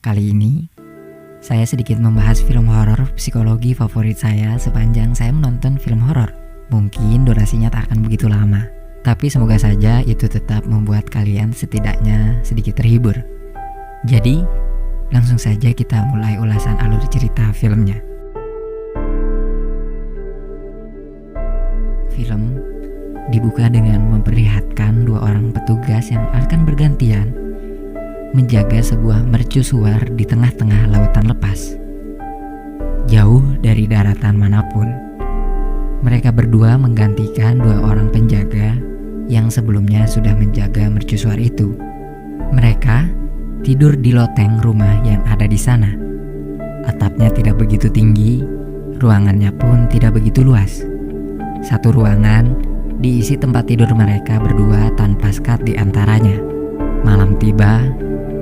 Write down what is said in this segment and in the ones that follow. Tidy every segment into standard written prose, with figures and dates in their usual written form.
Kali ini saya sedikit membahas film horor psikologi favorit saya sepanjang saya menonton film horor. Mungkin durasinya tak akan begitu lama, tapi semoga saja itu tetap membuat kalian setidaknya sedikit terhibur. Jadi, langsung saja kita mulai ulasan alur cerita filmnya. Film dibuka dengan memperlihatkan dua orang petugas yang akan bergantian menjaga sebuah mercusuar di tengah-tengah lautan lepas, jauh dari daratan manapun. Mereka berdua menggantikan dua orang penjaga yang sebelumnya sudah menjaga mercusuar itu. Mereka tidur di loteng rumah yang ada di sana. Atapnya tidak begitu tinggi, ruangannya pun tidak begitu luas. Satu ruangan diisi tempat tidur mereka berdua tanpa sekat di antaranya. Malam tiba,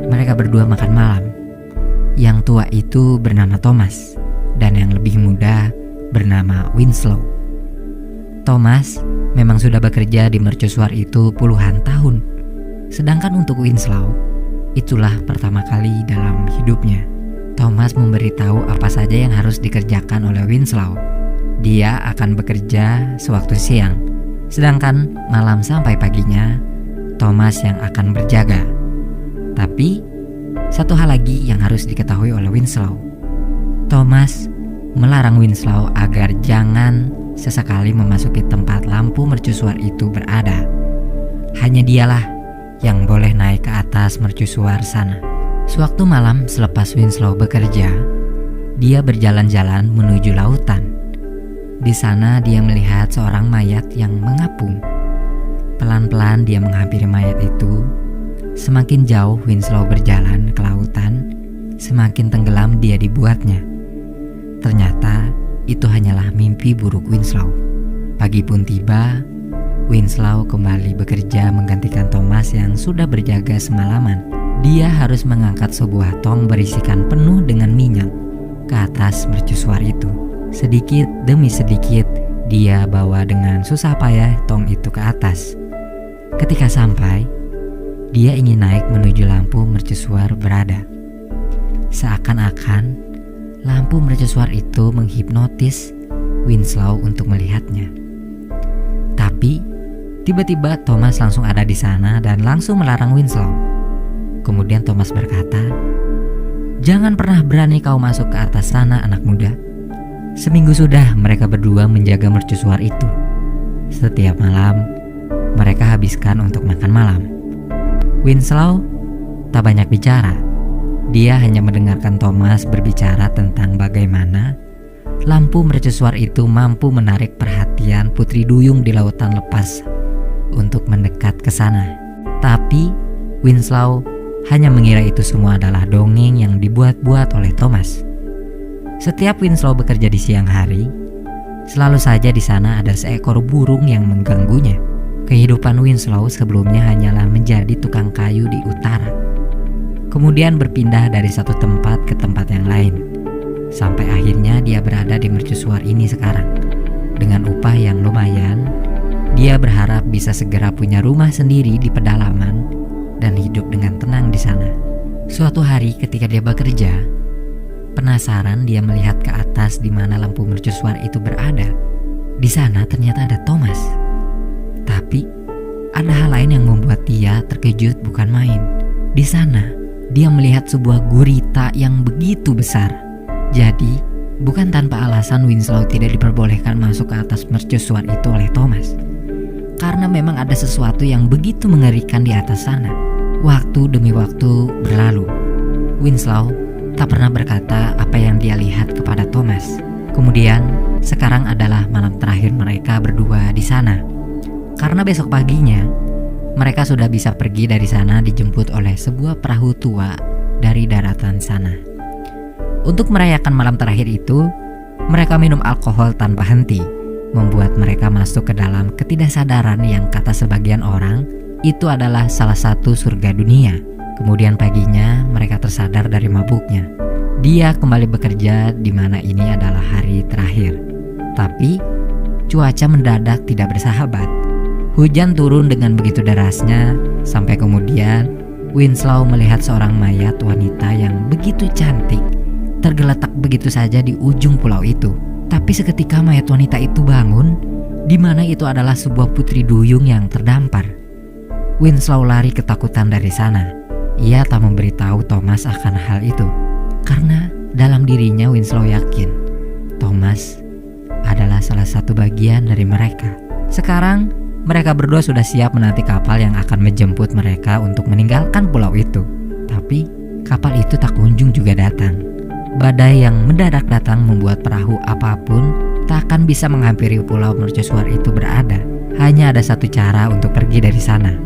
mereka berdua makan malam. Yang tua itu bernama Thomas dan yang lebih muda bernama Winslow. Thomas memang sudah bekerja di mercusuar itu puluhan tahun. Sedangkan untuk Winslow, itulah pertama kali dalam hidupnya. Thomas memberitahu apa saja yang harus dikerjakan oleh Winslow. Dia akan bekerja sewaktu siang, sedangkan malam sampai paginya Thomas yang akan berjaga. Tapi satu hal lagi yang harus diketahui oleh Winslow. Thomas melarang Winslow agar jangan sesekali memasuki tempat lampu mercusuar itu berada. Hanya dialah yang boleh naik ke atas mercusuar sana. Sewaktu malam selepas Winslow bekerja, dia berjalan-jalan menuju lautan. Di sana dia melihat seorang mayat yang mengapung. Pelan-pelan dia menghampiri mayat itu. Semakin jauh Winslow berjalan ke lautan, semakin tenggelam dia dibuatnya. Ternyata itu hanyalah mimpi buruk Winslow. Pagi pun tiba, Winslow kembali bekerja menggantikan Thomas yang sudah berjaga semalaman. Dia harus mengangkat sebuah tong berisikan penuh dengan minyak ke atas mercusuar itu. Sedikit demi sedikit dia bawa dengan susah payah tong itu ke atas. Ketika sampai, dia ingin naik menuju lampu mercusuar berada. Seakan-akan lampu mercusuar itu menghipnotis Winslow untuk melihatnya. Tapi tiba-tiba Thomas langsung ada di sana dan langsung melarang Winslow. Kemudian Thomas berkata, "Jangan pernah berani kau masuk ke atas sana, anak muda." Seminggu sudah mereka berdua menjaga mercusuar itu. Setiap malam mereka habiskan untuk makan malam. Winslow tak banyak bicara. Dia hanya mendengarkan Thomas berbicara tentang bagaimana lampu mercusuar itu mampu menarik perhatian putri duyung di lautan lepas untuk mendekat ke sana. Tapi Winslow hanya mengira itu semua adalah dongeng yang dibuat-buat oleh Thomas. Setiap Winslow bekerja di siang hari, selalu saja di sana ada seekor burung yang mengganggunya. Kehidupan Winslow sebelumnya hanyalah menjadi tukang kayu di utara, kemudian berpindah dari satu tempat ke tempat yang lain, sampai akhirnya dia berada di mercusuar ini sekarang. Dengan upah yang lumayan, dia berharap bisa segera punya rumah sendiri di pedalaman dan hidup dengan tenang di sana. Suatu hari ketika dia bekerja, penasaran dia melihat ke atas di mana lampu mercusuar itu berada. Di sana ternyata ada Thomas. Tapi ada hal lain yang membuat dia terkejut bukan main. Di sana dia melihat sebuah gurita yang begitu besar. Jadi bukan tanpa alasan Winslow tidak diperbolehkan masuk ke atas mercusuar itu oleh Thomas. Karena memang ada sesuatu yang begitu mengerikan di atas sana. Waktu demi waktu berlalu. Winslow tak pernah berkata apa yang dia lihat kepada Thomas. Kemudian sekarang adalah malam terakhir mereka berdua di sana. Karena besok paginya mereka sudah bisa pergi dari sana dijemput oleh sebuah perahu tua dari daratan sana. Untuk merayakan malam terakhir itu, mereka minum alkohol tanpa henti, membuat mereka masuk ke dalam ketidaksadaran yang kata sebagian orang itu adalah salah satu surga dunia. Kemudian paginya mereka tersadar dari mabuknya. Dia kembali bekerja di mana ini adalah hari terakhir. Tapi cuaca mendadak tidak bersahabat. Hujan turun dengan begitu derasnya sampai kemudian Winslow melihat seorang mayat wanita yang begitu cantik tergeletak begitu saja di ujung pulau itu. Tapi seketika mayat wanita itu bangun, di mana itu adalah sebuah putri duyung yang terdampar. Winslow lari ketakutan dari sana. Ia tak memberitahu Thomas akan hal itu, karena dalam dirinya Winslow yakin Thomas adalah salah satu bagian dari mereka. Sekarang mereka berdua sudah siap menanti kapal yang akan menjemput mereka untuk meninggalkan pulau itu. Tapi kapal itu tak kunjung juga datang. Badai yang mendadak datang membuat perahu apapun tak akan bisa menghampiri pulau mercusuar itu berada. Hanya ada satu cara untuk pergi dari sana,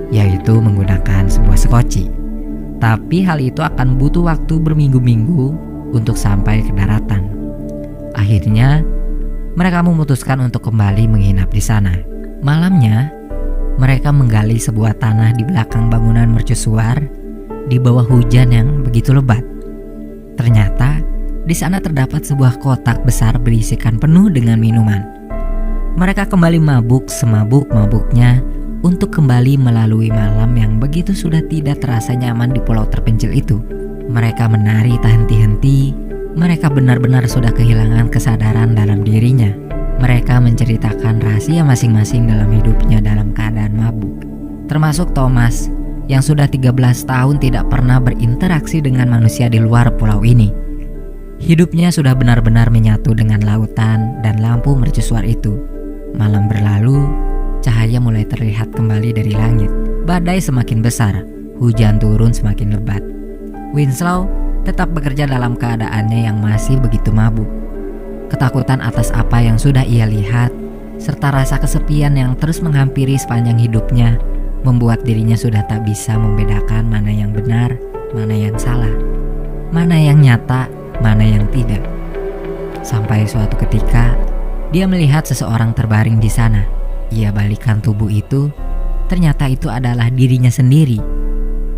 yaitu menggunakan sebuah sekoci. Tapi hal itu akan butuh waktu berminggu-minggu untuk sampai ke daratan. Akhirnya mereka memutuskan untuk kembali menginap di sana. Malamnya mereka menggali sebuah tanah di belakang bangunan mercusuar di bawah hujan yang begitu lebat. Ternyata di sana terdapat sebuah kotak besar berisikan penuh dengan minuman. Mereka kembali mabuk semabuk-mabuknya untuk kembali melalui malam yang begitu sudah tidak terasa nyaman di pulau terpencil itu. Mereka menari tak henti-henti. Mereka benar-benar sudah kehilangan kesadaran dalam dirinya. Mereka menceritakan rahasia masing-masing dalam hidupnya dalam keadaan mabuk. Termasuk Thomas yang sudah 13 tahun tidak pernah berinteraksi dengan manusia di luar pulau ini. Hidupnya sudah benar-benar menyatu dengan lautan dan lampu mercusuar itu. Malam berlalu, cahaya mulai terlihat kembali dari langit. Badai semakin besar, hujan turun semakin lebat. Winslow tetap bekerja dalam keadaannya yang masih begitu mabuk. Ketakutan atas apa yang sudah ia lihat, serta rasa kesepian yang terus menghampiri sepanjang hidupnya, membuat dirinya sudah tak bisa membedakan mana yang benar, mana yang salah, mana yang nyata, mana yang tidak. Sampai suatu ketika, dia melihat seseorang terbaring di sana. Ia balikan tubuh itu, ternyata itu adalah dirinya sendiri.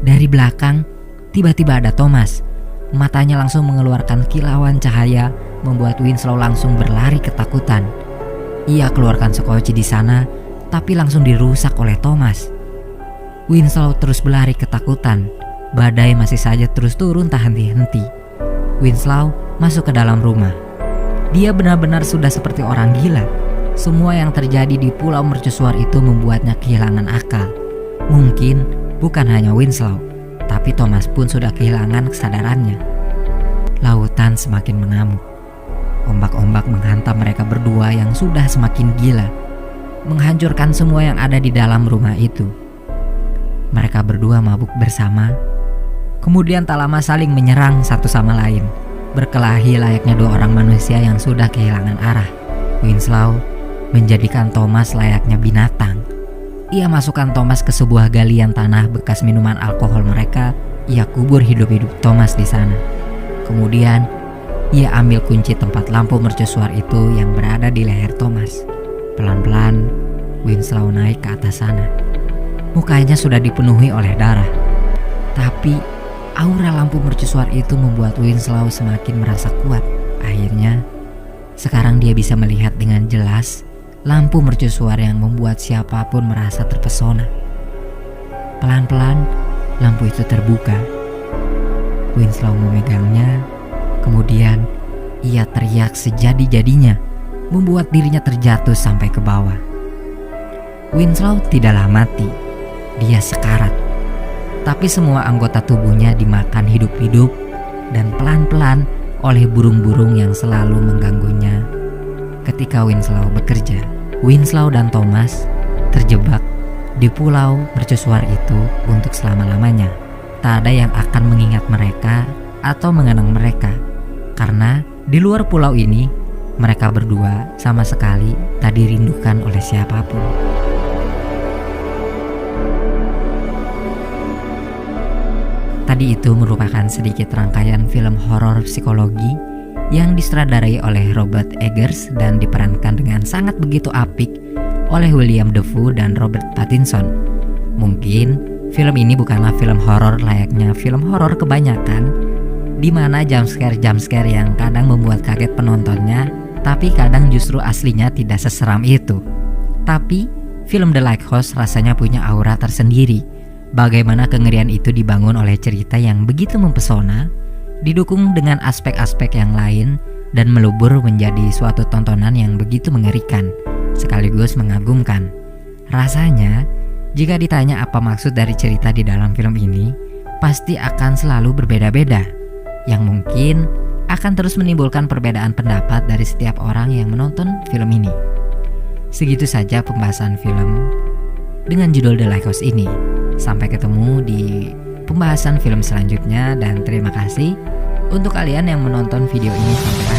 Dari belakang, tiba-tiba ada Thomas. Matanya langsung mengeluarkan kilauan cahaya, membuat Winslow langsung berlari ketakutan. Ia keluarkan sekoci di sana, tapi langsung dirusak oleh Thomas. Winslow terus berlari ketakutan. Badai masih saja terus turun tak henti-henti. Winslow masuk ke dalam rumah. Dia benar-benar sudah seperti orang gila. Semua yang terjadi di pulau mercusuar itu membuatnya kehilangan akal. Mungkin bukan hanya Winslow, tapi Thomas pun sudah kehilangan kesadarannya. Lautan semakin mengamuk. Ombak-ombak menghantam mereka berdua yang sudah semakin gila, menghancurkan semua yang ada di dalam rumah itu. Mereka berdua mabuk bersama, kemudian tak lama saling menyerang satu sama lain, berkelahi layaknya dua orang manusia yang sudah kehilangan arah. Winslow menjadikan Thomas layaknya binatang. Ia masukkan Thomas ke sebuah galian tanah bekas minuman alkohol mereka. Ia kubur hidup-hidup Thomas di sana. Kemudian ia ambil kunci tempat lampu mercusuar itu yang berada di leher Thomas. Pelan-pelan Winslow naik ke atas sana. Mukanya sudah dipenuhi oleh darah. Tapi aura lampu mercusuar itu membuat Winslow semakin merasa kuat. Akhirnya sekarang dia bisa melihat dengan jelas lampu mercusuar yang membuat siapapun merasa terpesona. Pelan-pelan lampu itu terbuka. Winslow memegangnya. Kemudian ia teriak sejadi-jadinya, membuat dirinya terjatuh sampai ke bawah. Winslow tidaklah mati. Dia sekarat. Tapi semua anggota tubuhnya dimakan hidup-hidup dan pelan-pelan oleh burung-burung yang selalu mengganggunya. Ketika Winslow bekerja, Winslow dan Thomas terjebak di pulau mercusuar itu untuk selama-lamanya. Tak ada yang akan mengingat mereka atau mengenang mereka, karena di luar pulau ini mereka berdua sama sekali tak dirindukan oleh siapapun. Tadi itu merupakan sedikit rangkaian film horor psikologi yang disutradarai oleh Robert Eggers dan diperankan dengan sangat begitu apik oleh William Dafoe dan Robert Pattinson. Mungkin film ini bukanlah film horor layaknya film horor kebanyakan, di mana jumpscare yang kadang membuat kaget penontonnya, tapi kadang justru aslinya tidak seseram itu. Tapi film The Lighthouse rasanya punya aura tersendiri, Bagaimana kengerian itu dibangun oleh cerita yang begitu mempesona, didukung dengan aspek-aspek yang lain dan melubur menjadi suatu tontonan yang begitu mengerikan, sekaligus mengagumkan. Rasanya, jika ditanya apa maksud dari cerita di dalam film ini, pasti akan selalu berbeda-beda, yang mungkin akan terus menimbulkan perbedaan pendapat dari setiap orang yang menonton film ini. Segitu saja pembahasan film dengan judul The Lighthouse ini. Sampai ketemu di pembahasan film selanjutnya dan terima kasih untuk kalian yang menonton video ini sampai